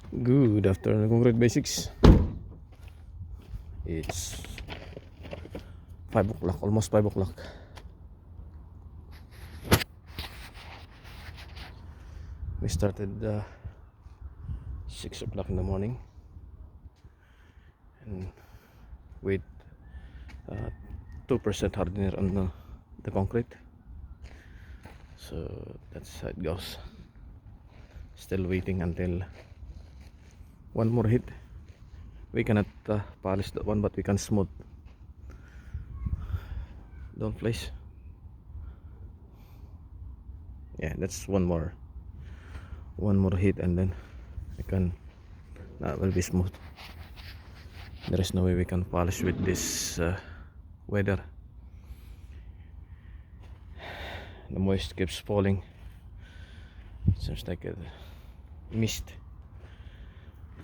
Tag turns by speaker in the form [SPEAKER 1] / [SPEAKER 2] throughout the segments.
[SPEAKER 1] Good afternoon, Concrete Basics. It's 5 o'clock, almost 5 o'clock. We started 6 o'clock in the morning and with 2% hardener on the concrete. So that's how it goes. Still waiting until one more hit. We cannot polish that one, but we can smooth. Don't place. Yeah, that's one more hit, and then we can that will be smooth. There is no way we can polish with this weather. The moist keeps falling. It seems like a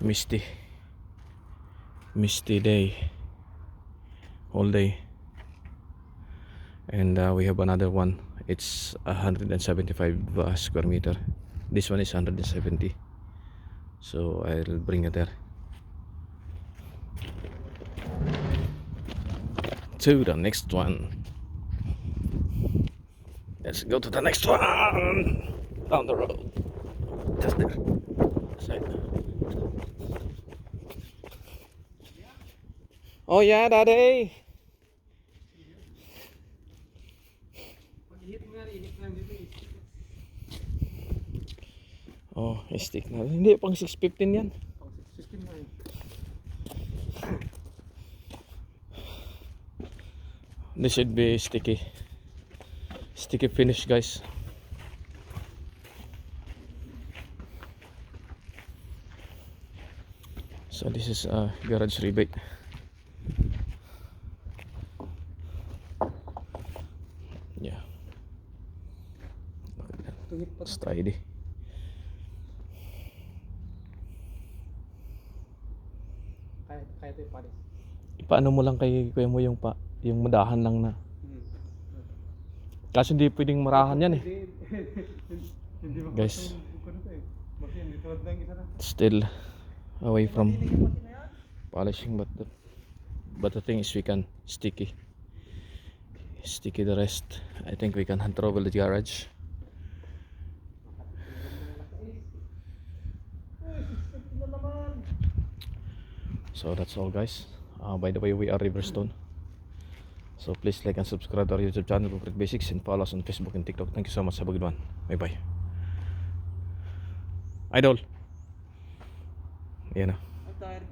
[SPEAKER 1] misty day, all day. And we have another one. It's 175 square meter. This one is 170, so I'll bring it there to the next one. Let's go to the next one down the road, just there side. Oh yeah, daddy. Oh, stick na. Hindi, pang 615 yan.
[SPEAKER 2] Pang 615 na eh.
[SPEAKER 1] This should be sticky finish, guys. So this is a garage rebate. Yeah, look at that. It's tidy.
[SPEAKER 2] Kaya ito yung palis.
[SPEAKER 1] Ipaano mo lang kay kuya mo yung madahan lang na. Kasi hindi pwedeng marahan yan eh. Guys, still away from polishing, but the thing is we can sticky the rest. I think we can hand over the garage. So that's all, guys. By the way, we are Riverstone, so please like and subscribe to our YouTube channel Concrete Basics, and follow us on Facebook and TikTok. Thank you so much. Have a good one. Bye bye. Idol. Yan na.
[SPEAKER 2] I'm tired.